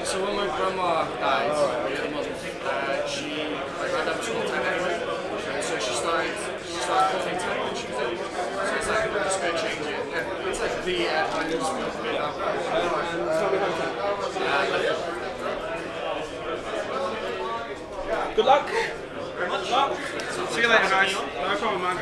So when my grandma died, she ran up to 10 anyway. So she started putting 10 when she was in. So it's like, I'm just going to change it. And it's like the minus Good luck. Good luck. See you later, guys. No problem, man.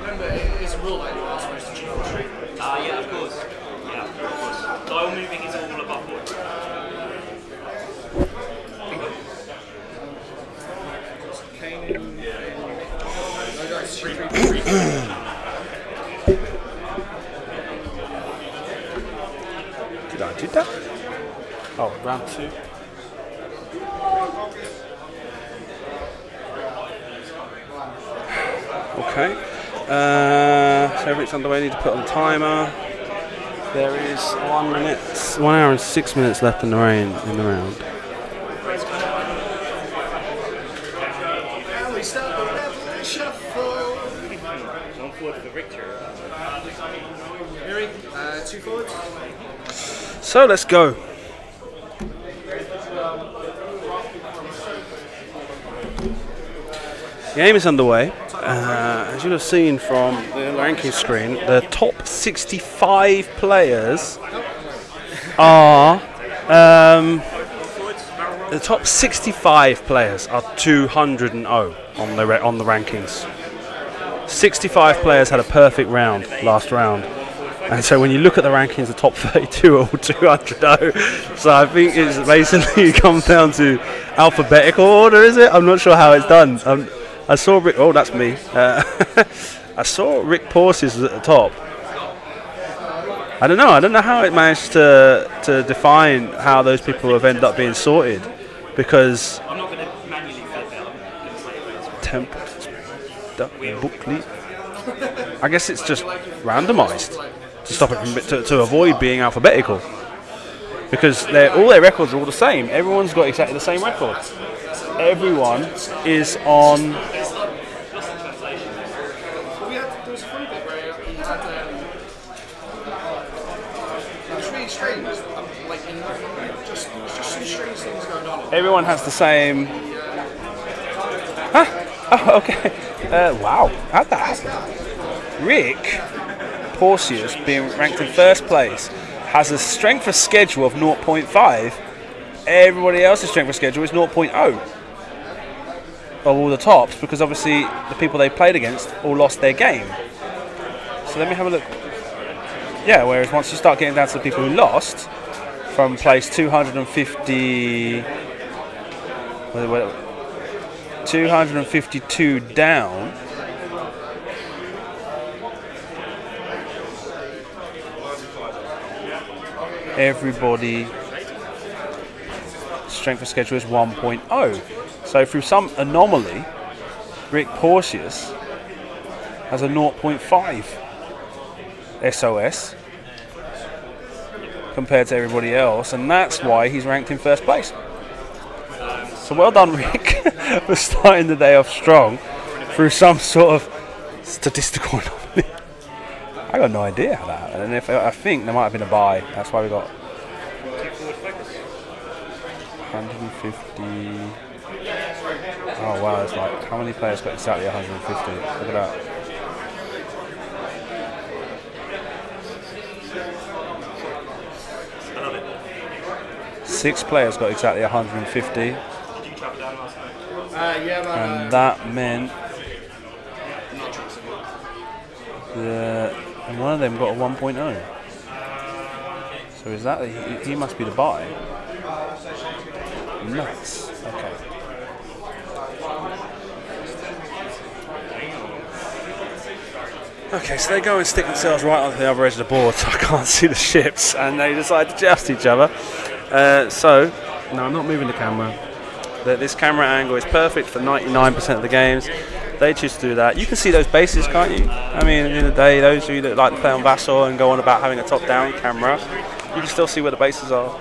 Remember, it's a rule that you are supposed to cheat on the street. Yeah, of course. Yeah, of course. Dial moving is all above board. Did I do that? Oh, round 2. Okay. So everything's underway. Need to put on the timer. There is 1 hour and 6 minutes left in the round. And we start the level shuffle. One forward for victory. Miri, 2 forwards. So let's go. The game is underway. As you'll have seen from the ranking screen, the top 65 players are 200 and 0 on the rankings. 65 players had a perfect round last round. And so when you look at the rankings, the top 32 are all 200. So I think it's basically comes down to alphabetical order, is it? I'm not sure how it's done. I saw Rick. Oh, that's me. I saw Rick Porces at the top. I don't know how it managed to define how those people have ended up being sorted, because I'm not going to manually flip it. Temple booklet. I guess it's just randomised to stop it from to avoid being alphabetical, because all their records are all the same. Everyone's got exactly the same record. Everyone is on. There was a funny bit where he had. It was really strange. Like, just some strange things going on. Everyone has the same. Huh? Oh, okay. Wow. How'd that happen? Rick Porcius, being ranked in first place, has a strength of schedule of 0.5. Everybody else's strength of schedule is 0.0 of all the tops, because obviously the people they played against all lost their game. So let me have a look. Yeah, whereas once you start getting down to the people who lost, from place 250, 252 down, everybody strength of schedule is 1.0. So through some anomaly, Rick Porcius has a 0.5 SOS compared to everybody else, and that's why he's ranked in first place. So well done, Rick, for starting the day off strong through some sort of statistical anomaly. I got no idea how that happened, and I think there might have been a bye. That's why we got 150. Oh wow, it's like, how many players got exactly 150? Look at that. Six players got exactly 150. And that meant and one of them got a 1.0. So is that he must be the buy? Nuts. Okay. Okay, so they go and stick themselves right onto the other edge of the board, so I can't see the ships, and they decide to joust each other. So, no, I'm not moving the camera. This camera angle is perfect for 99% of the games. They choose to do that. You can see those bases, can't you? I mean, at the end of the day, those of you that like to play on Vassal and go on about having a top-down camera, you can still see where the bases are.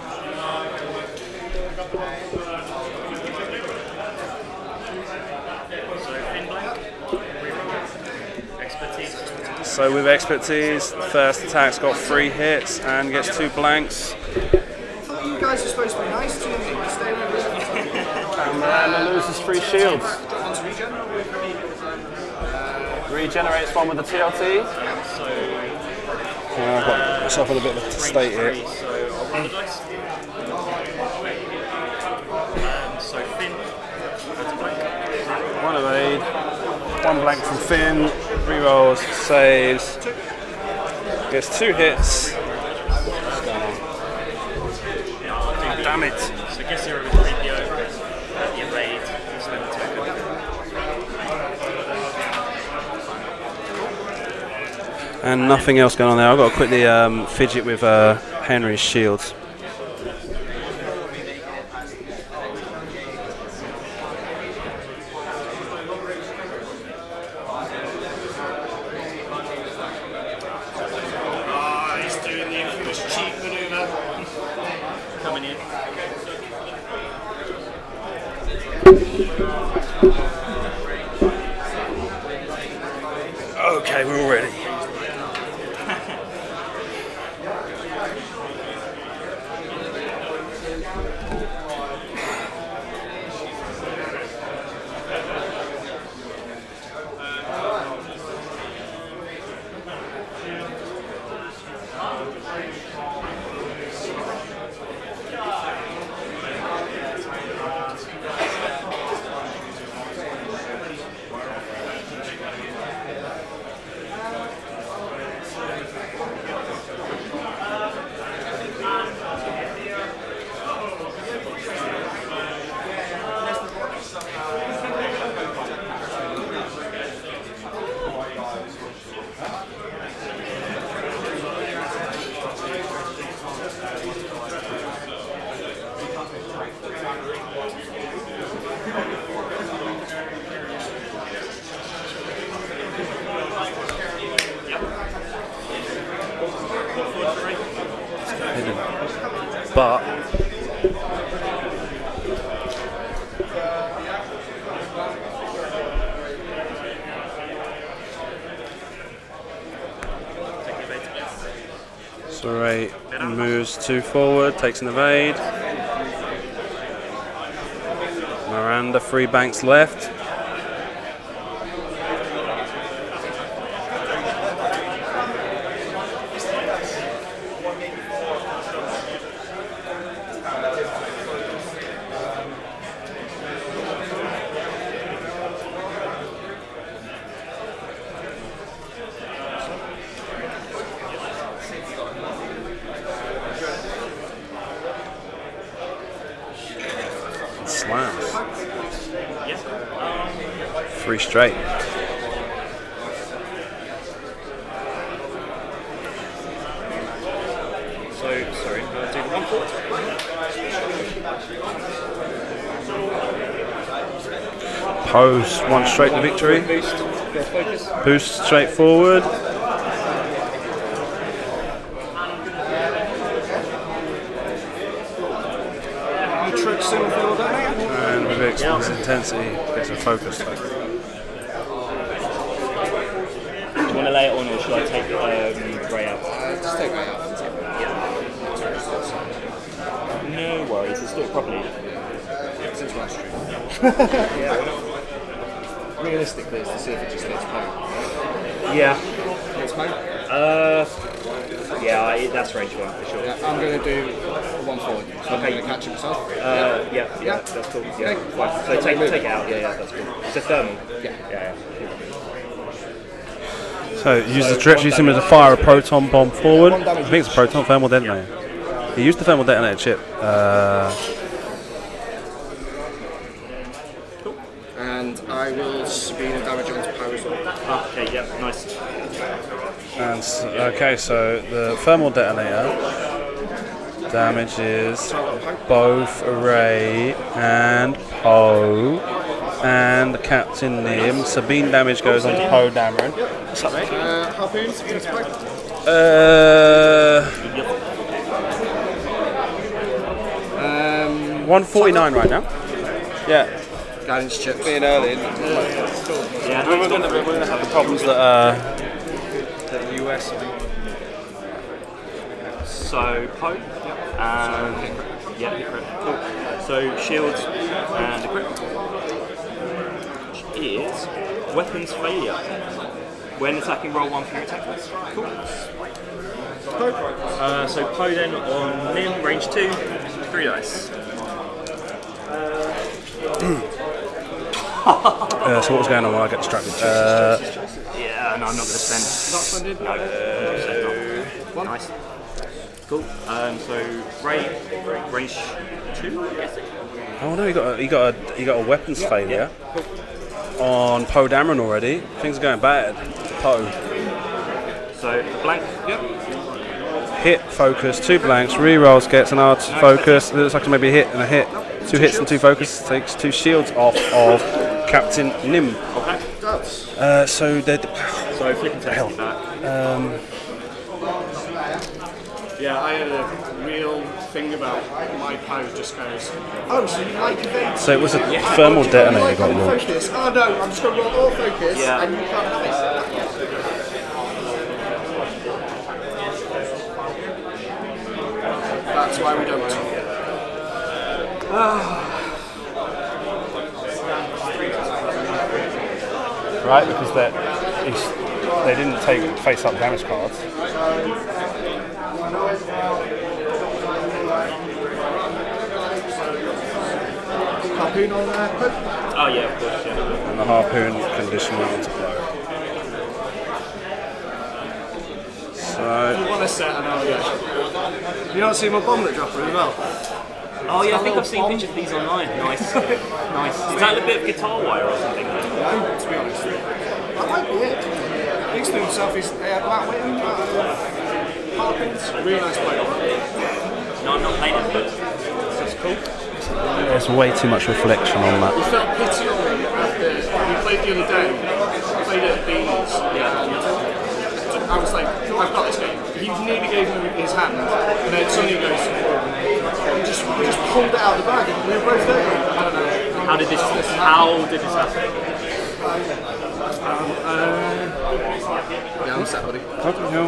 So with expertise, first attack's got 3 hits and gets 2 blanks. I thought you guys were supposed to be nice to me. Stay with And Miranda loses 3 shields. Once regen. Regenerates 1 with the TLT. I've got myself in a bit of a state here. So I'll roll the dice. So Finn, that's a blank. 1 evade, 1 blank from Finn, rerolls, saves, gets 2 hits. Damn it. So I guess you're a 3PO, the evade, spend the token. And nothing else going on there. I've got to quickly fidget with Henry's shields. He's doing the infamous cheat maneuver. Coming in. Okay, we're all ready. But Saray moves 2 forward, takes an evade. Miranda 3 banks left. Slams. 3 straight. So, sorry, do the 1 forward. Post 1 straight to victory. Boost, focus. Boost straight forward. And with his intensity, gets a focus. Do you want to lay it on, or should I take Grey out? Just take Ray out. No worries, let's do it properly. Since last stream. Realistically, it's to see if it just hits Poe. Yeah. Hits Poe? Yeah, that's range 1 for sure. Yeah, I'm going to do 1 forward. So I'm going to catch it myself. Yeah, that's cool. Yeah, fine. So take it out. Yeah, that's cool. It's a thermal. Yeah. So use the trajectory similar to fire a proton bomb forward. I think it's a proton thermal detonator. He used the thermal detonator chip. And I will speed and damage onto Poe as well. Okay, yeah, nice. And okay, so the thermal detonator damages both Ray and Poe. and Captain Nim. Sabine damage goes on to Poe Dameron. What's up, mate? Harpoons, 149 right now. Yeah. Guidance chips. Being early. Yeah, We're going to have the problems that the US. So Poe, yeah, the crit. Cool. So shields and the crit, which is weapons failure. When attacking, roll 1 for your attack dice. Cool. So Poe then on Nim, range 2, 3 dice. So what was going on while I get distracted? Yeah, no, I'm not going to spend. Not spended? No. Nice. Cool. So range 2, I'm guessing. Oh no, you got a weapons failure on Poe Dameron already. Things are going bad. Poe. So blank. Yep. Hit, focus, 2 blanks, re-rolls, gets an art focus. It looks like maybe a hit and a hit. 2 hits and 2 focus. Takes 2 shields off of Captain Nim. Okay. So they're. So flicking to hell back. Yeah, I had a real thing about my power just goes, oh, so you like events? So it was a thermal detonator you got launched. Focus. Oh no, I'm just going to roll all focus Yeah. and you can't have it. That's why we don't. Right, because they didn't take face-up damage cards. Harpoon on there. Oh yeah, of course, yeah. And the harpoon condition went on to blow. So You want to set an area. You not see my bomblet dropper as well? Oh yeah, I think I've seen pictures of these online. Nice. Nice. Is that a bit of guitar wire or something? No, to be honest. That might be it. Thinks to himself, he's Matt Whitten, Harpins, really nice player. No, I'm not playing it, but it's just cool. there's way too much reflection on that. You felt pity on him after we played the other day. Played at Beans. I was like, I've got this game. He nearly gave him his hand, and then Sonny goes, we just pulled it out of the bag, and we were both there. I don't know. How did this happen? Yeah, I'm set, buddy. Okay, no.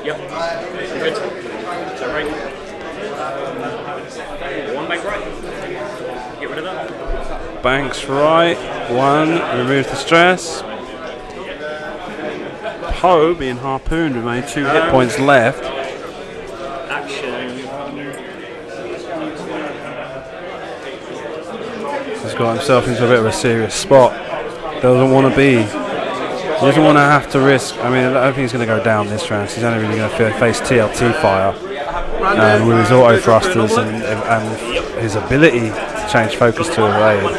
Yep. Good. So right. One bank right. Get rid of that. Banks right. 1. Remove the stress. Poe being harpooned with only 2 hit points left. Action. He's got himself into a bit of a serious spot. Doesn't want to be. He doesn't want to have to risk. I mean, I don't think he's going to go down this round. He's only really going to face TLT fire. And with his auto thrusters and his ability to change focus to evade,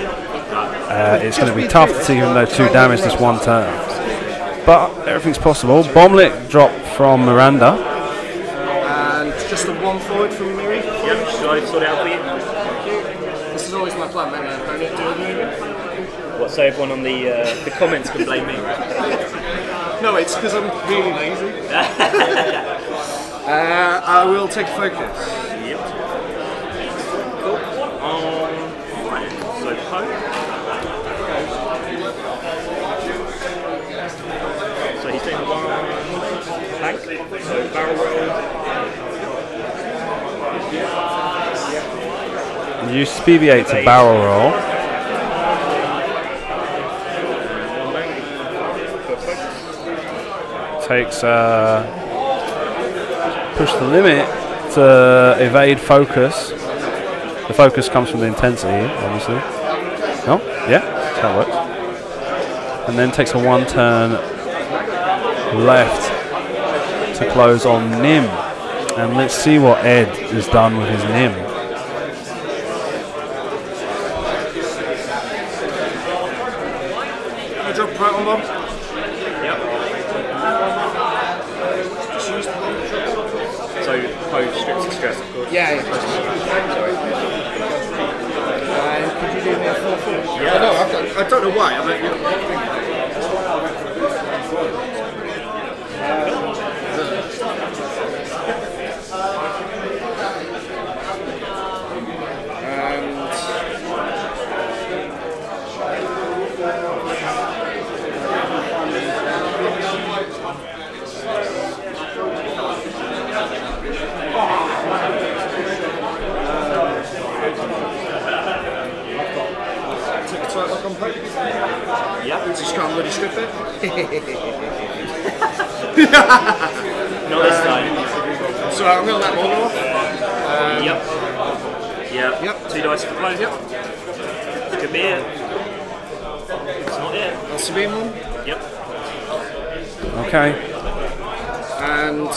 it's going to be tough to see him though 2 damage this one turn. But everything's possible. Bomblet drop from Miranda. And just a 1 forward from Miri. Yep. Should I sort it out for you? This is always my plan, make my opponent do it. What? So everyone on the comments can blame me, right? No, it's because I'm really lazy. I will take a focus. Yep. Cool. Right. So Poe. So he's doing 1 tank. So barrel roll. Use BB-8 to barrel roll. Takes push the limit to evade focus. The focus comes from the intensity, obviously. No? Yeah, that's how it works. And then takes a 1 turn left to close on Nim. And let's see what Ed has done with his Nim. I drop Proton Bomb. Yep. So Poe strips of stress, of course. Yeah, yeah. Sorry. Could you do me a 4-4? Yeah. No, I don't know why. I mean, Yeah. just can't bloody strip it. Not this time. So I'm going to let one go off. Yep. Yeah. Yep. 2 dice for the close. Yep. This could be it. It's not it. That's the beam one. Yep. Okay. And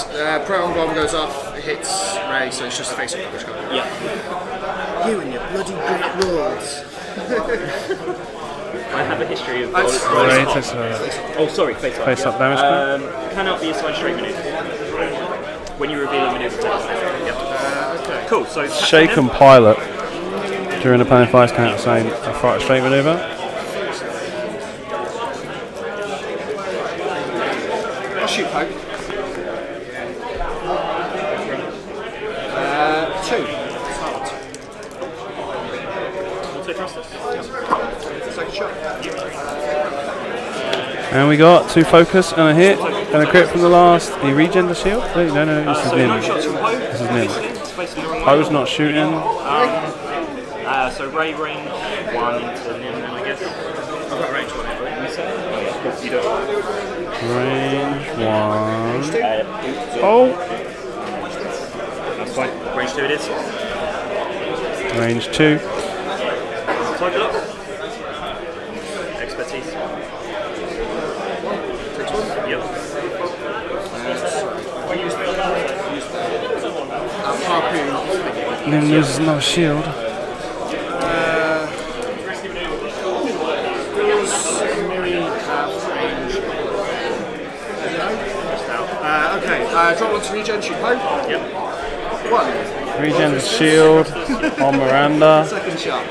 Proton Bomb goes off, it hits Ray, so it's just a face-up damage card. Yeah. You and your bloody great rolls. I have a history of That's- Right, rolling it's, Oh, sorry, face up. Face up damage. Cannot be assigned straight maneuver. When you reveal a maneuver text. Yep. Okay. Cool, so... Shaken pilot. During the playing fight, can't assign a fight straight maneuver. I'll shoot Poke. 2. Also trust us. Second shot. And we got 2 focus and a hit and a crit from the last. He regen the shield? Wait, no, this is So Nim. no shots from Poe. This is Nim. It's basically the wrong Poe's way. not shooting. So Ray range 1 into Nim then I guess. I've got range 1 anyway. You say? Oh yeah, cool. You do it. Range 1. Oh! That's fine. Range 2 it is. Range 2. Type it up. Expertise. Takes 1. Yep. Harpoon. Nim loses another shield. Okay, drop 1 to regen, shoot Poke. Yep. 1. Regen the shield on Miranda. Second shot.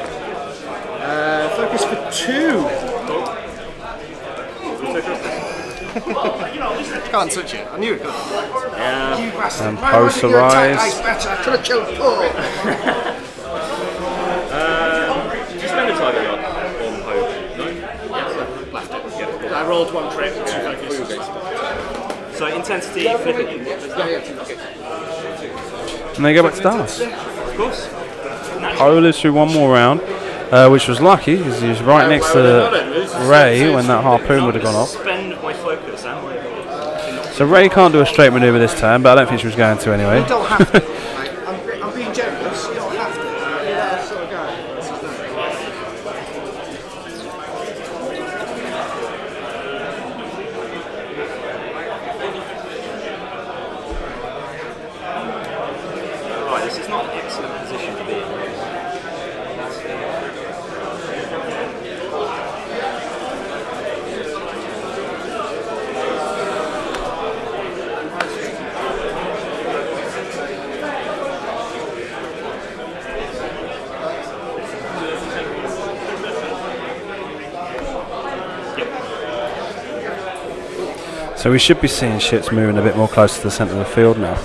Focus for 2. Can't touch it. I knew it could. Yeah. You bastard. And Why wasn't your attack Posterise. ice better? I could have killed Paul. Did you spend a target on Poe? No? Yes. Left it. Yeah. I rolled 1 crit, 2 focus. So intensity, flip it. And they go back to Dallas. Of course. Poe lives through one more round, which was lucky because he was right next to Ray when that harpoon would have gone off. Spend my focus and my... So Ray can't do a straight maneuver this time, but I don't think she was going to anyway. You don't have to. Like, I'm being generous. You don't have to. You're that sort of guy. That's his name. Right, this is not an excellent position to be in. So we should be seeing ships moving a bit more close to the centre of the field now.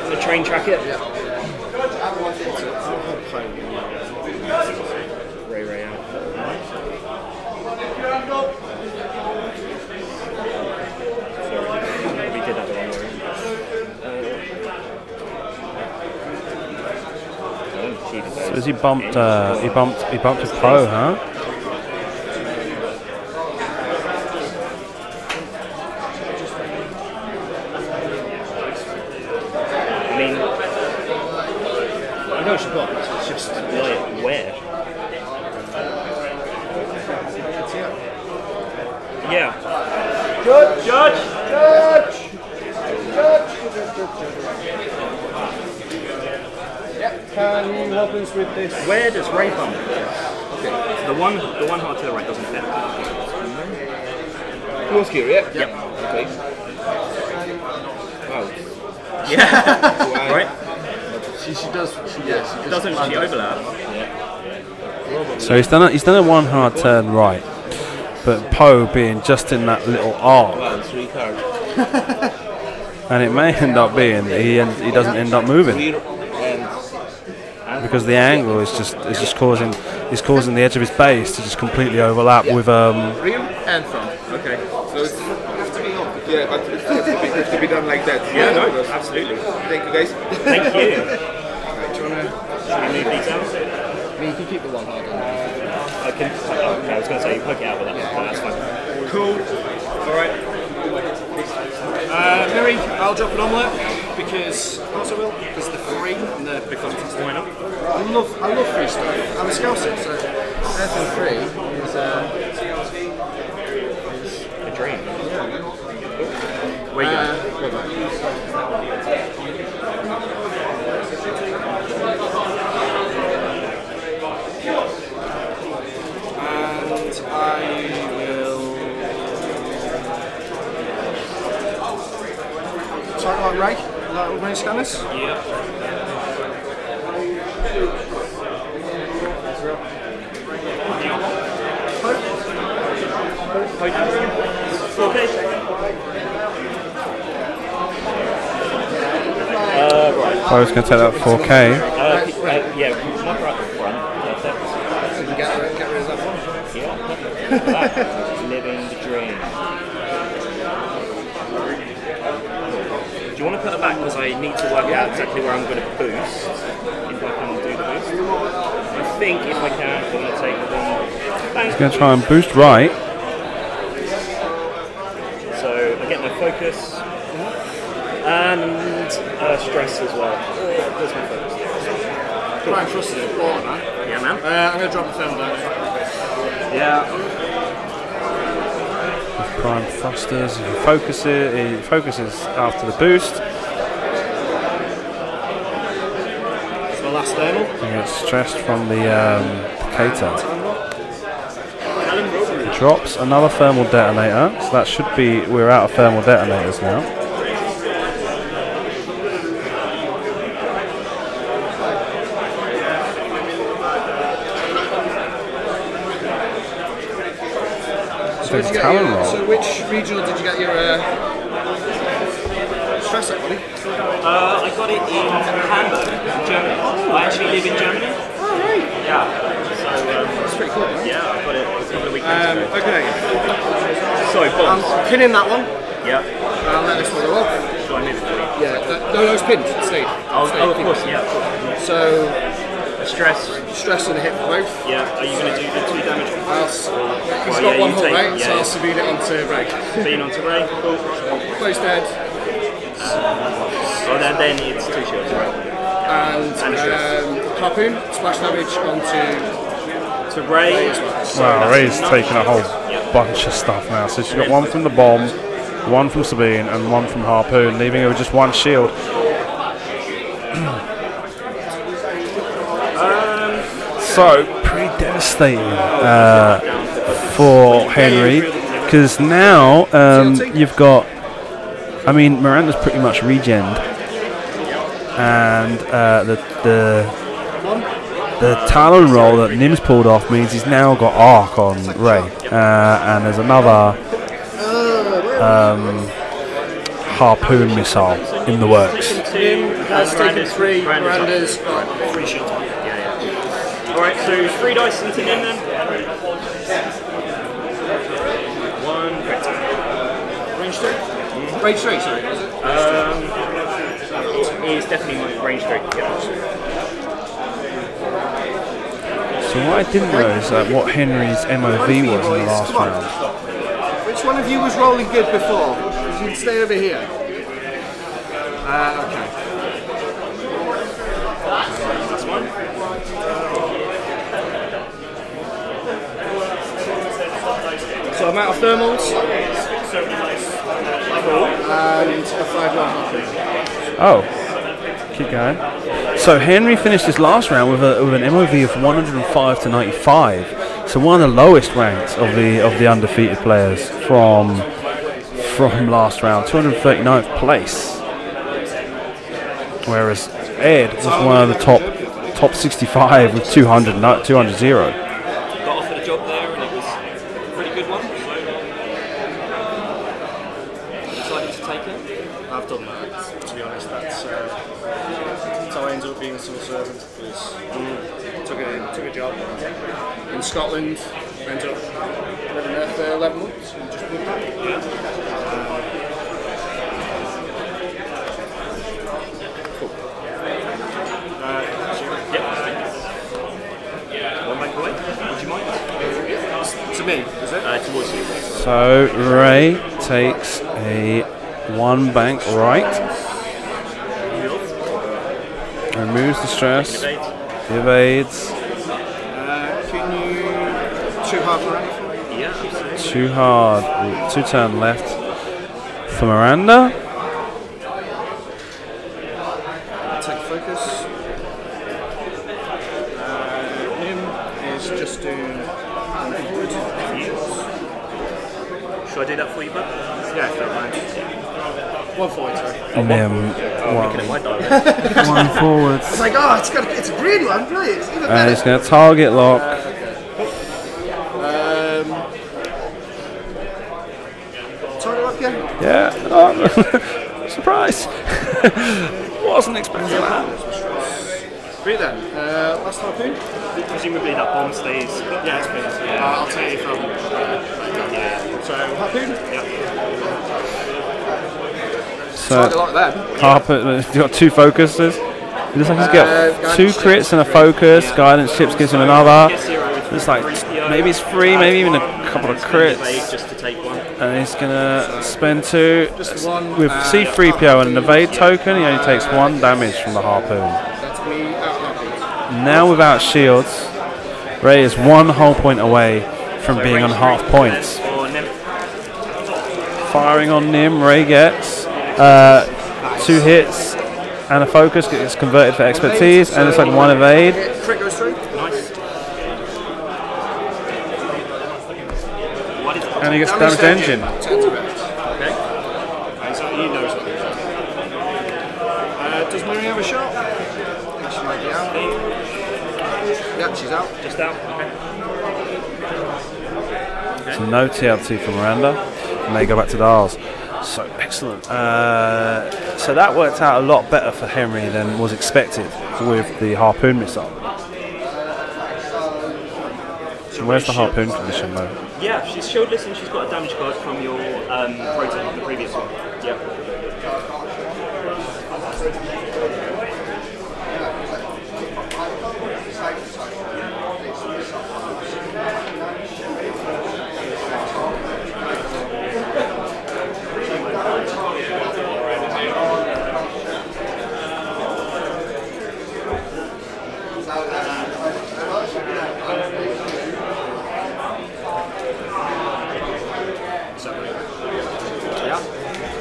So train track it. Ray out. Sorry, we did that the wrong way. So has he bumped? He bumped a Poe, huh? I mean, I know she got it, it's just like where? Yeah. Judge! Judge! Judge! happens with this? Where does Ray bump? Okay. The one hard to the right doesn't fit. Yours here, yeah? Yep. Okay. Wow. Yeah. Right? She does. Doesn't she overlap? So he's done a one hard turn right, but Poe being just in that little arc, and it may end up being that he doesn't end up moving because the angle is just causing the edge of his base to just completely overlap with Real and from. Okay. So it's yeah, but it has to be done like that. Yeah, no, absolutely. Thank you, guys. Thank you. Do you want to? Should we move these out? I mean, you can keep the one hard on. I can. Okay, I was going to say you poke it out with that, but that's fine. Cool. All right. Mary, I'll drop an omelette because of course I will, because they're free and they're big fantastic. Why not? I love free stuff. I'm a scouser, so anything free is A dream. Where you going? And I will talk about Ray, like Ray scanners. Yeah. Okay. Right. I was going to take that 4K. Yeah, mark right at the front. Perfect. So you can get rid of that one. Yeah. Living the dream. Do you want to put it back because I need to work out exactly where I'm going to boost, if I can do the boost. I think if I can, I'm going to take them. He's going to try and boost right. So I get my focus and stress as well. There's my focus. Prime Trust is important, man. Yeah, man. I'm going to drop a film down. Yeah. Prime thrusters. He focuses after the boost. It's my last thermal. He gets stressed from the Cater. Drops another thermal detonator. So that should be. We're out of thermal detonators now. So which regional did you get your stress at, buddy? I got it in Hamburg, Germany. I actually live in Germany. Oh, right. Yeah. So That's pretty cool, right? yeah, I got it a couple of weekends ago. Okay. So, bombs. I'm pinning that one. Yeah. I'll let this one go up. Do I move it for you? Yeah, no, it's pinned. It stayed. Oh, of course, yeah. So, Stress. stress and a hit for both. Yeah. Are you going to do the 2 damage? He's Well, got yeah, one you hole, take- right? yeah, So I'll yeah. sabine it onto Ray. Being onto Ray. Cool. Close dead. Oh, then it's 2 shields, right? And stress. harpoon, splash damage onto To Ray. as well. Wow, Ray's taking a whole bunch of stuff now. So she's got one from the bomb, one from Sabine, and one from Harpoon, leaving her with just one shield. So, pretty devastating for Henry, because now you've got. I mean, Miranda's pretty much regened, and the Talon roll that Nim's pulled off means he's now got arc on Ray, and there's another harpoon missile in the works. Nim has taken 3, Miranda's got 3 shields. Alright, so 3 dice into Nim then. 1 crit. Range 3? Range 3, sorry, was it? It's definitely range 3. Yeah. So what I didn't know is what Henry's MOV was in the last Come on. round. Which one of you was rolling good before? You can stay over here. Okay. That's one. So I'm out of thermals. And a 5-1 harpoon. Oh, keep going. So Henry finished his last round with an MOV of 105 to 95. So one of the lowest ranks of the undefeated players from last round, 239th place. Whereas Ed was one of the top 65 with 200 0. Got offered a job there and it was a pretty good one. So decided to take it. I've done that, to be honest. That's how I ended up being a civil servant. Because took a job in Scotland, ended up living there for 11 months and just moved back. One bank away. Would you mind? To me, is it? Towards you. So Ray takes a 1 bank right, removes the stress, evades. Can you 2 hard Miranda for me? Yeah, absolutely. 2 hard, 2 turn left for Miranda. Take focus. Him is just doing 1 forward. Should I do that for you, bud? Yeah, if you don't mind. 1 forward, sorry. And then Looking at my diary. 1 forward. It's like, oh, it's a green one, brilliant. It's even And better. it's going to target lock. Target lock, yeah. Yeah. Oh, surprise. Wasn't expecting that. Great then. Last harpoon? Presumably that bomb stays. Yeah, it's been. I'll tell you from. So, harpoon? So Target lock then. Harper, you got 2 focuses. It looks like he's got 2 crits and a focus. Guidance chips gives him another. It's like maybe it's 3, maybe even a couple of crits. Just to take one. And he's gonna spend 2 Just one, with C3PO and an evade token. He only takes 1 damage from the harpoon. That's me out harpoon. Now without shields, Ray is 1 whole point away from being on half points. Firing on Nim, Ray gets 2 hits and a focus, gets converted for expertise, and it's like 1 evade. Crit goes through. Nice. What is it? And he gets damaged engine. Turns around. Okay. So he knows what he's doing. Does Mary have a shot? I think she might be out. Yeah, she's out. Just out. Okay. So no TLT for Miranda, and they go back to Dars. So excellent. So that worked out a lot better for Henry than was expected with the harpoon missile. So where's the harpoon condition though? Yeah, she's shieldless and she's got a damage card from your proton, the previous one. Yeah.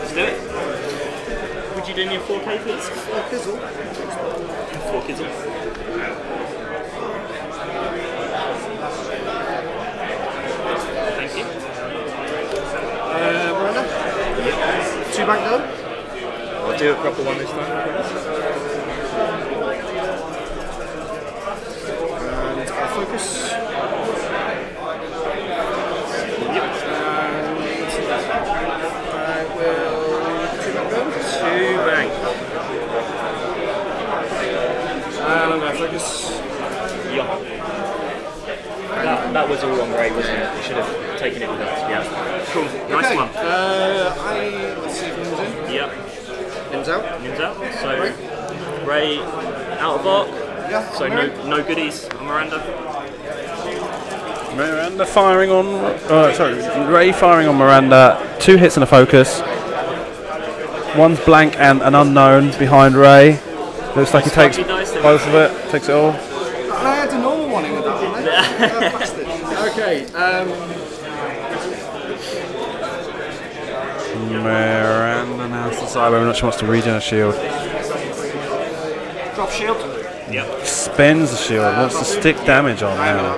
Let's do it. Would you do me a 4K please? 4 kizzle. 4 kizzle. Thank you. Miranda? 2 bank go? I'll do a proper one this time. And I'll focus. I will 2 bank go. 2 bank. And I'm going to focus. Yeah. That was all on Ray, wasn't it? You should have taken it with us. Yeah. Cool. Nice Okay. one. Let's see if Nim's in. Yep. Nim's out. Nim's out. So Ray out of arc. Yeah. So no goodies on Miranda. Miranda firing on. Ray firing on Miranda. 2 hits and a focus. One's blank and an unknown behind Ray. Looks like he takes both of it. Takes it all. And I had a normal one in with that one. Bastard. Okay. Miranda now to decide whether or not she wants to regen a shield. Drop drop shield. Yep. Spends the shield. Wants to stick damage on now.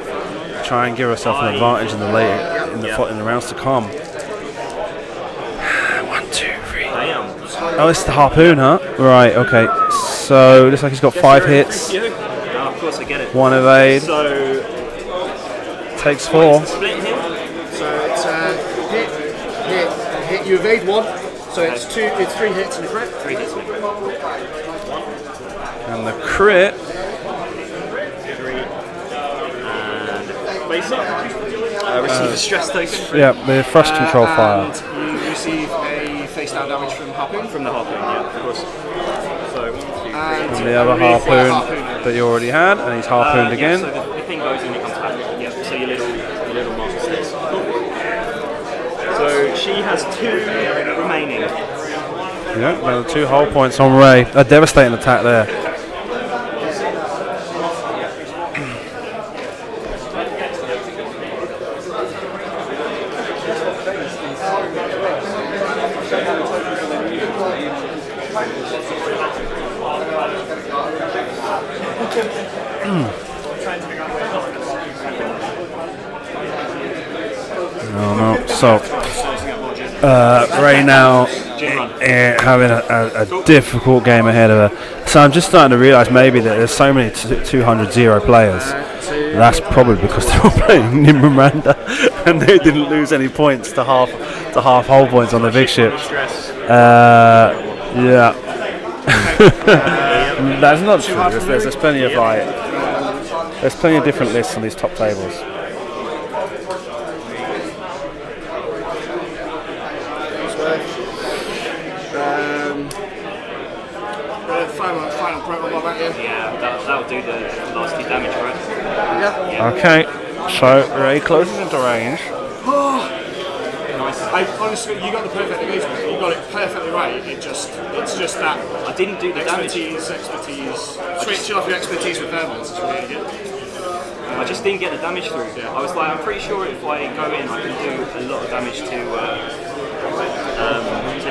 Try and give herself an advantage in the in the rounds to come. 1, 2, 3. Oh, it's the harpoon, huh? Right. Okay. So looks like he's got 5 hits. Of course, I get it. 1 evade. So takes 4. split here. So it's hit. You evade 1. So it's 3 hits and a crit. 3 hits and a crit. And the crit. 3. And face up. Receive a stress token. Yeah, the thrust control fire. And you receive a face down damage from harpoon. From the harpoon, yeah, of course. So 1, 2, 3. And the other harpoon that you already had, and he's harpooned again. So the thing goes and it comes back. Yeah, so your little master sticks. So she has 2 remaining. Yeah, another 2 hull points on Ray. A devastating attack there. No. So, Ray now having a difficult game ahead of her. So I'm just starting to realise maybe that there's so many 200-0 players. That's probably because they're all playing Nim Miranda and they didn't lose any points to half hull points on the big ship. Yeah. That's not true. There's plenty of there's plenty of different lists on these top tables. Final program about that, yeah. Yeah, that'll do the last 2 damage, right? Yeah. Okay, so Ray closes into range. Nice. Honestly, you got the perfect engagement. You got it perfectly right. It's just that. I didn't do the damage. Expertise. Switching off your expertise with thermals is really good. I just didn't get the damage through. I was like, I'm pretty sure if I go in, I can do a lot of damage to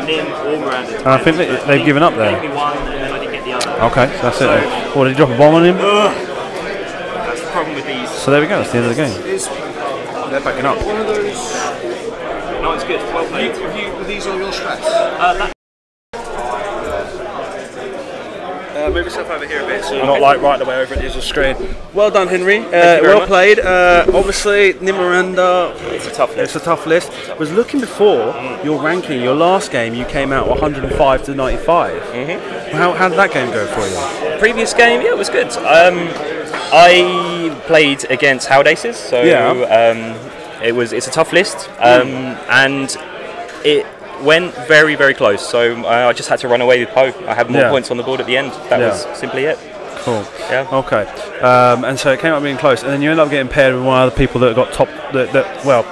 Nim or Miranda. I think they've given up there. Gave me 1 and then I didn't get the other. Okay, so that's it then. What, did you drop a bomb on him? That's the problem with these. So there we go, that's the end of the game. They're backing up. One of those. No, it's good. Well played. Were these all your stress? Move yourself over here a bit so you're not like right the way over at the other screen. Well done, Henry. Well well played. Obviously, Nim Miranda. It's a tough list. It's a tough list. I was looking before your ranking. Your last game, you came out 105 to 95. How did that game go for you? Previous game, yeah, it was good. I played against Howd Aces, so it's a tough list, and it went very, very close. So I just had to run away with Poe. I had more points on the board at the end. That was simply it. Cool. Yeah. Okay. And so it came up being close, and then you end up getting paired with one of the people that got top. Well,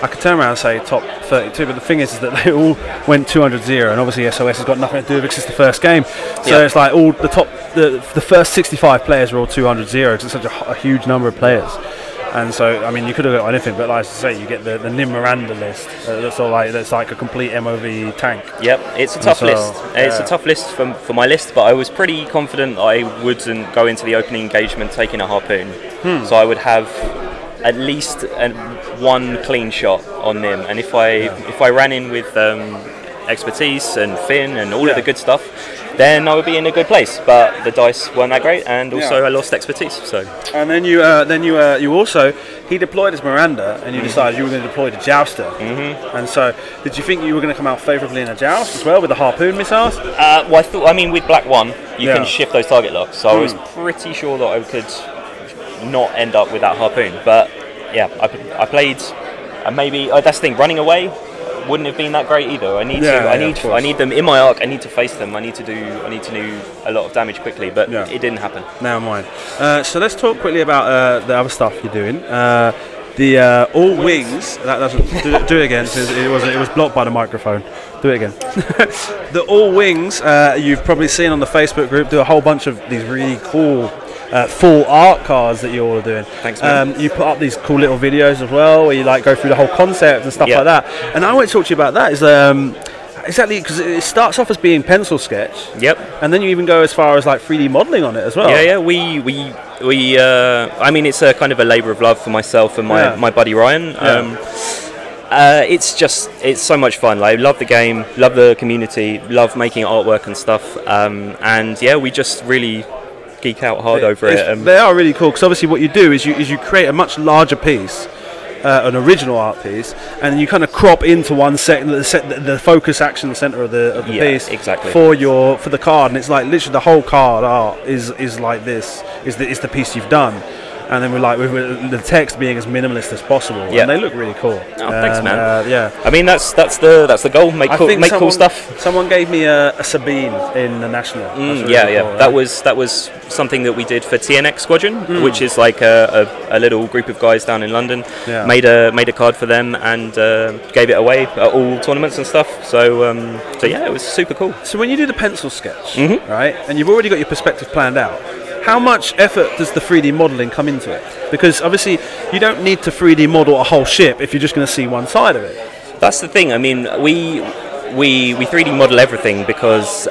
I could turn around and say top 32, but the thing is that they all went 200-0, and obviously SOS has got nothing to do with it 'cause it's the first game. So it's like all the top, the first 65 players are all 200-0 because it's such a huge number of players. And so, I mean, you could have got anything, but like I say, you get the Nim Miranda list. That's like a complete MOV tank. Yep, it's a tough list. It's a tough list for my list, but I was pretty confident I wouldn't go into the opening engagement taking a harpoon. So I would have at least 1 clean shot on Nim, and if I ran in with expertise and Finn and all of the good stuff, then I would be in a good place. But the dice weren't that great, and also I lost expertise. So. And then you also he deployed as Miranda, and you decided you were going to deploy to Jouster. And so, did you think you were going to come out favourably in a joust as well with the harpoon missiles? Well, I mean, with Black 1, you can shift those target locks, so I was pretty sure that I could not end up with that harpoon. But yeah, I played, and maybe that's the thing. Running away wouldn't have been that great either. I need them in my arc. I need to face them. I need to do a lot of damage quickly, but it didn't happen. Never mind. So let's talk quickly about the other stuff you're doing. The all wings. That doesn't do it again. It was blocked by the microphone. Do it again. The all wings. You've probably seen on the Facebook group. Do a whole bunch of these really cool full art cards that you all are doing. Thanks, man. You put up these cool little videos as well, where you like go through the whole concept and stuff like that. And I want to talk to you about that. Is exactly, because it starts off as being pencil sketch. Yep. And then you even go as far as like 3D modelling on it as well. Yeah. We. I mean, it's a kind of a labour of love for myself and my buddy Ryan. It's so much fun. Like, love the game, love the community, love making artwork and stuff. And yeah, we just really geek out hard over it. They are really cool because obviously what you do is you create a much larger piece. An original art piece, and you kind of crop into one second the focus action center of the piece exactly for the card, and it's like literally the whole card art is like this is the piece you've done. And then with the text being as minimalist as possible, and they look really cool. Oh, thanks, man. Yeah, I mean that's the goal. Make cool stuff. Someone gave me a Sabine in the national. Cool, that was something that we did for TNX Squadron, which is like a little group of guys down in London. Yeah. Made a card for them and gave it away at all tournaments and stuff. So yeah, it was super cool. So when you do the pencil sketch, right, and you've already got your perspective planned out, how much effort does the 3D modelling come into it? Because obviously you don't need to 3D model a whole ship if you're just going to see one side of it. That's the thing. I mean, we 3D model everything because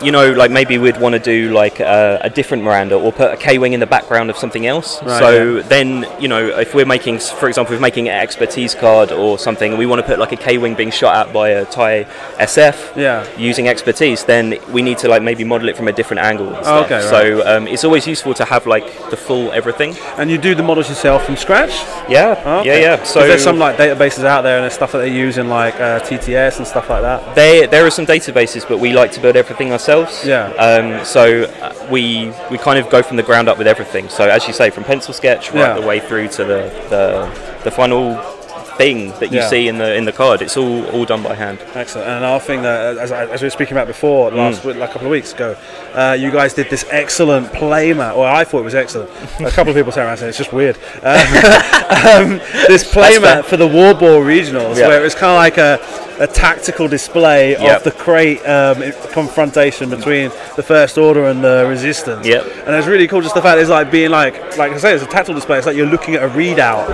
like maybe we'd want to do like a different Miranda or put a K-wing in the background of something else. Right, so then, if we're making, for example, if we're making an expertise card or something, and we want to put like a K-wing being shot at by a TIE SF using expertise, then we need to like maybe model it from a different angle and stuff. Okay, right. So it's always useful to have like the full everything. And you do the models yourself from scratch? Yeah. Oh, okay. Yeah. So there's some like databases out there and there's stuff that they use in like TTS and stuff like that. There are some databases, but we like to build everything ourselves. Yeah. So we kind of go from the ground up with everything. So as you say, from pencil sketch right the way through to the final thing that you see in the card, it's all done by hand. Excellent. And another thing that, as we were speaking about before last week, like a couple of weeks ago, you guys did this excellent playmat. Well, I thought it was excellent. A couple of people say around saying it's just weird. This playmat for the Warball Regionals, where it was kind of like a tactical display of the crate confrontation between the First Order and the Resistance. And it's really cool, just the fact it's like being like I say, it's a tactile display. It's like you're looking at a readout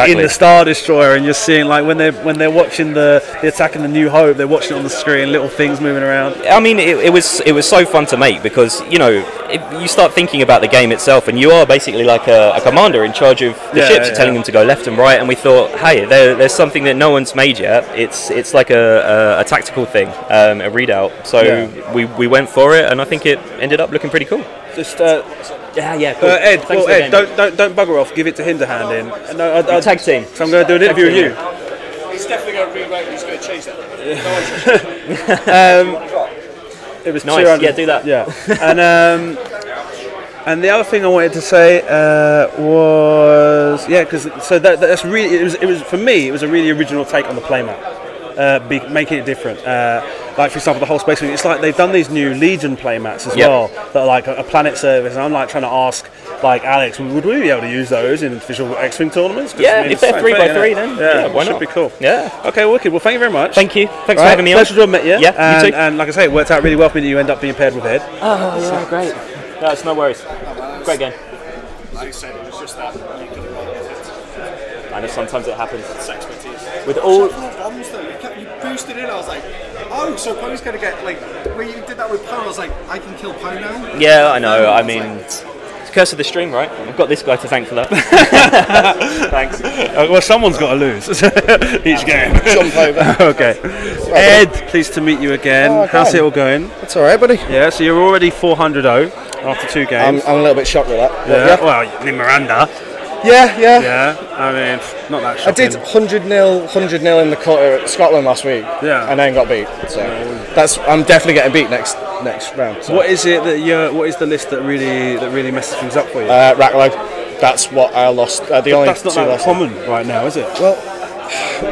in the Star Destroyer, and you're seeing like when they're watching the attack in the New Hope, they're watching it on the screen, little things moving around. I mean, it was so fun to make because if you start thinking about the game itself, and you are basically like a commander in charge of the ships, you're telling them to go left and right, and we thought, hey, there's something that no one's made yet. It's like a tactical thing, a readout. So we went for it, and I think it ended up looking pretty cool. Just cool. Ed, don't bugger off. Give it to him to hand in. No, tag team. So I'm going to do an interview with you. He's definitely going to rewrite. He's going to change that. It was nice. 200. Yeah, do that. Yeah, and the other thing I wanted to say was because that's really it was for me. It was a really original take on the playmat, making it different. Like for example, the whole space. It's like they've done these new Legion playmats as well that are like a planet service. And I'm like trying to ask like Alex, would we be able to use those in official X-wing tournaments? Yeah, if they're 3x3, then why not? Should be cool. Yeah. Okay, wicked. Well, thank you very much. Thank you. Thanks for having me on. Pleasure to have met you. Yeah, you too. And like I say, it worked out really well for me that you end up being paired with Ed. Oh, yeah, great. That's no worries. Great game. Like I said, it was just that you could have gone with it. I know sometimes it happens. It's expertise. With all bombs though, you boosted in. I was like, oh, so Poe's gonna get like when you did that with Poe. I was like, I can kill Poe now. Yeah, I know. I mean, it's curse of the stream, right? I've got this guy to thank for that. Thanks. Well, someone's got to lose each game. Jump over. Okay. Ed, pleased to meet you again. Oh, how's it all going? That's all right, buddy. Yeah. So you're already 400-0 after 2 games. I'm a little bit shocked with that. Yeah. Well, in Miranda. Yeah. I mean, not that shocking. I did 100-0 in the quarter at Scotland last week. Yeah. And then got beat. So I'm definitely getting beat next round. So. What is it that what is the list that really messes things up for you? Racklow. That's what I lost. That's not that common right now, is it? Well,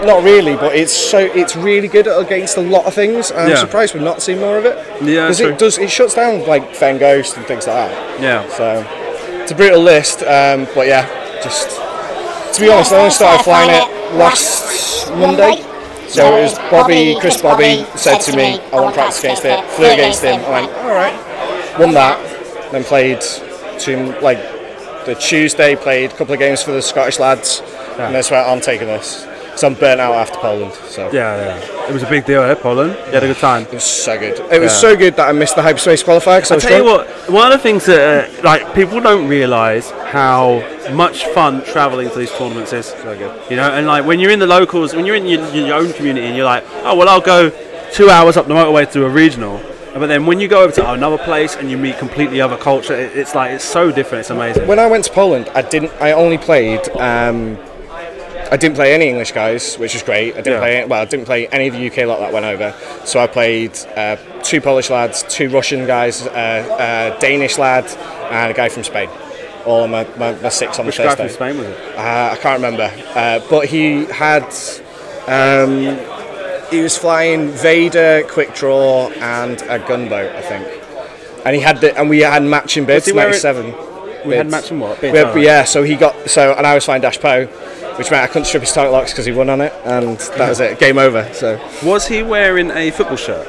not really, but it's really good against a lot of things. I'm surprised we've not seen more of it. Yeah, because it shuts down like Fen Ghost and things like that. Yeah. So it's a brutal list, but yeah. Just to be honest, I only started flying it last Monday. So it was Chris Bobby said to me, I want to practice against it. Flew against him. I went, alright. Won that. Then played the Tuesday, played a couple of games for the Scottish lads. And then went, I'm taking this. So I'm burnt out after Poland. So Yeah. It was a big deal, Poland. You had a good time. it was so good. It was so good that I missed the hyperspace qualifier because I was Tell you drunk. what, one of the things that like people don't realise how much fun travelling to these tournaments is. So good. You know, and like when you're in the locals, when you're in your own community, and you're like, oh well, I'll go 2 hours up the motorway to a regional. But then when you go over to another place and you meet completely other culture, it's like it's so different. It's amazing. When I went to Poland, I only played. I didn't play any English guys, which was great. I didn't play any of the UK lot that went over. So I played 2 Polish lads, 2 Russian guys, a Danish lad, and a guy from Spain. All on my 6 on Which the guy first from day. Spain was it? I can't remember, but he had. He was flying Vader, Quick Draw, and a gunboat, I think. And we had matching bids, he wearing- 97. We had matching what? Yeah, so he got and I was flying Dash Po, which meant I couldn't strip his target locks because he won on it, and that was it, game over. So Was he wearing a football shirt?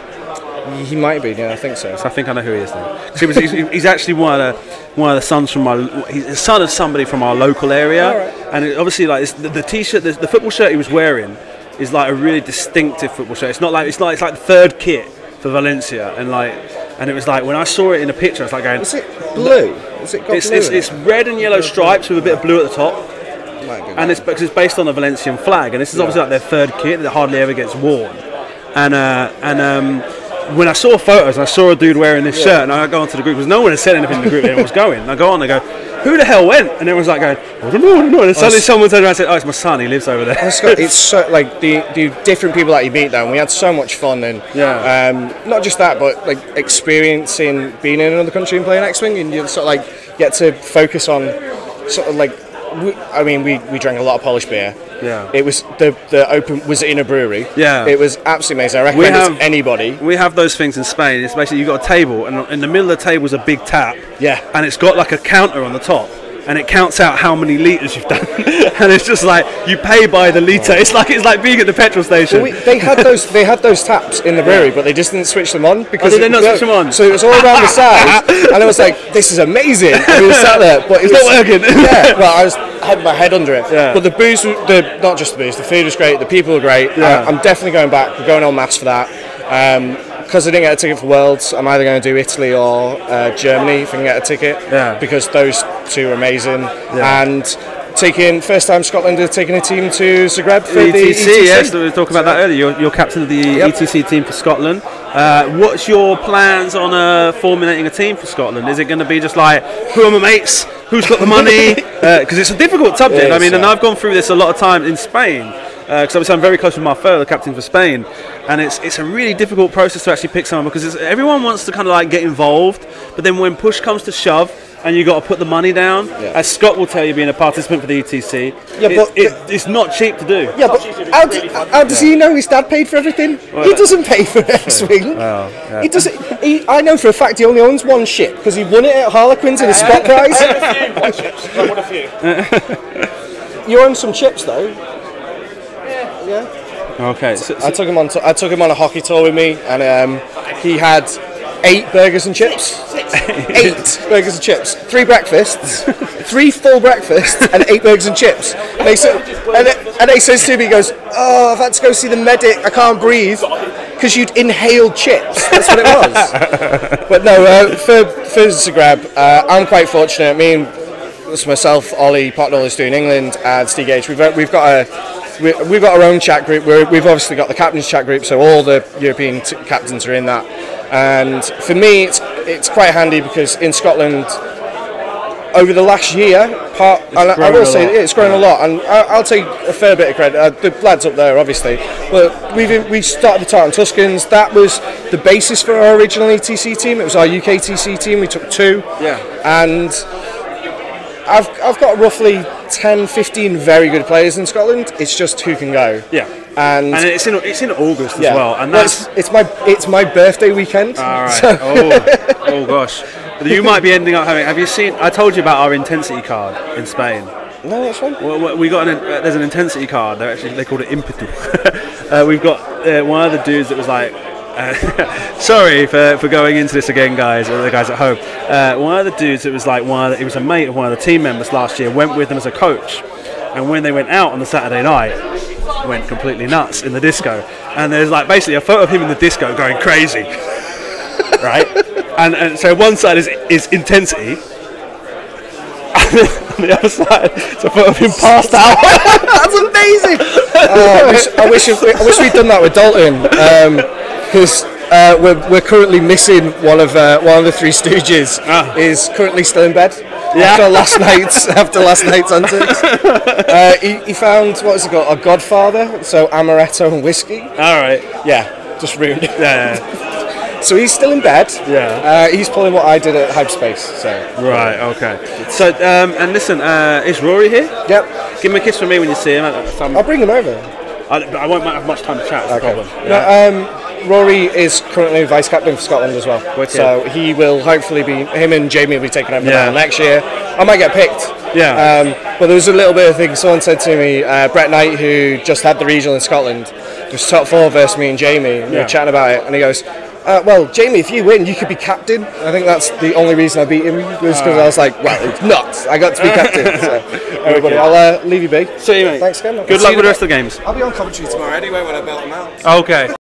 he might be, yeah, I think so. I think I know who he is now. 'Cause he's actually one of the sons from he's the son of somebody from our local area, and obviously like the t-shirt, the football shirt he was wearing is like a really distinctive football shirt. It's like the third kit for Valencia, and it was like when I saw it in a picture, I was like going, Is it blue? Is it got blue in it's red and yellow stripes with a bit of blue at the top. it? Might be And it's because it's based on the Valencian flag, and this is obviously like their third kit that hardly ever gets worn. And when I saw photos, I saw a dude wearing this shirt, and I go onto the group because no one had said anything in the group. Anyone was going. And I go on, and I go, "Who the hell went?" And everyone's like going, "I don't know." And suddenly someone turned around and said, "Oh, it's my son. He lives over there." It's so like the different people that you meet there, and we had so much fun, and not just that, but like experiencing being in another country and playing X-Wing, and you sort of like get to focus on sort of like. We drank a lot of Polish beer. Yeah. It was the open was in a brewery. Yeah. It was absolutely amazing. I recommend it to anybody. We have those things in Spain. It's basically you've got a table, and in the middle of the table is a big tap. Yeah. And it's got like a counter on the top, and it counts out how many litres you've done. And it's just like you pay by the litre. It's like being at the petrol station. Well, they had those taps in the brewery, but they just didn't switch them on because did they not switch them on? So it was all around the side, and I was like, "This is amazing." And we were sat there, but it's not working. Yeah, well, I had my head under it. Yeah. But the booze, not just the booze, the food was great, the people were great. Yeah. I'm definitely going back. We're going en masse for that. Because I didn't get a ticket for Worlds, I'm either going to do Italy or Germany if I can get a ticket. Yeah. Because those two are amazing. And first time Scotland are taking a team to Zagreb for the ETC. Yes, we were talking about that earlier. You're captain of the ETC team for Scotland. What's your plans on formulating a team for Scotland? Is it going to be just like, who are my mates? Who's got the money? Because it's a difficult subject. I mean, and I've gone through this a lot of times in Spain. Because obviously I'm very close with Marfo, the captain for Spain, and it's a really difficult process to actually pick someone because everyone wants to kind of like get involved, but then when push comes to shove and you got to put the money down, as Scott will tell you, being a participant for the ETC, it's not cheap to do. Yeah, but how does he know his dad paid for everything? He doesn't pay for X-Wing. He doesn't. I know for a fact he only owns one ship because he won it at Harlequins in a spot prize. I won a few. You own some chips though. Yeah. Okay. I took him on a hockey tour with me, and he had 8 burgers and chips. 8 burgers and chips. 3 breakfasts. 3 full breakfasts and 8 burgers and chips. And he says to me, he goes, "Oh, I've had to go see the medic. I can't breathe because you'd inhaled chips." That's what it was. But no, for Zagreb, I'm quite fortunate. Me and myself, Ollie, Potnell is doing England, and Steve Gage. We've got our own chat group. We've obviously got the captain's chat group, so all the European captains are in that. And for me, it's quite handy because in Scotland, over the last year, I will say it's grown a lot, and I'll take a fair bit of credit. The lads up there, obviously, but we started the Tartan Tuscans. That was the basis for our original ETC team. It was our UK TC team. We took 2, and I've got roughly 10, 15 very good players in Scotland. It's just who can go. Yeah. And it's in August as well, and it's my birthday weekend. All right. So. Oh gosh. You might be ending up having. Have you seen? I told you about our intensity card in Spain. No, that's fine. Well, we got there's an intensity card. They called it Impetu. We've got one of the dudes that was like. Sorry for going into this again, guys, or the guys at home. One of the dudes that was like he was a mate of one of the team members last year, went with them as a coach, and when they went out on the Saturday night, went completely nuts in the disco, and there's like basically a photo of him in the disco going crazy, right? And so one side is intensity, and then on the other side it's a photo of him passed out. That's amazing. I wish we'd done that with Dalton, because we're currently missing one of the Three Stooges. Is currently still in bed. After last night's antics. He found, what is it called, a Godfather, so amaretto and whiskey. Alright. Yeah, just ruined it. Yeah. So he's still in bed. Yeah. He's pulling what I did at Hyperspace. So. Right, okay. So, and listen, is Rory here? Yep. Give him a kiss from me when you see him. I'll bring him over. I won't have much time to chat, that's the problem. No, Rory is currently vice captain for Scotland as well. Wicked. So he will hopefully be, him and Jamie will be taking over the band next year. I might get picked. Yeah. But there was a little bit of thing. Someone said to me, Brett Knight, who just had the regional in Scotland, was top 4 versus me and Jamie, and we were chatting about it, and he goes, well, Jamie, if you win, you could be captain. I think that's the only reason I beat him, was because I was like, well, it's nuts. I got to be captain. So, everybody, I'll leave you be. See you, mate. Thanks again. Good luck with the rest of the games. I'll be on commentary tomorrow anyway when I belt them out. Okay.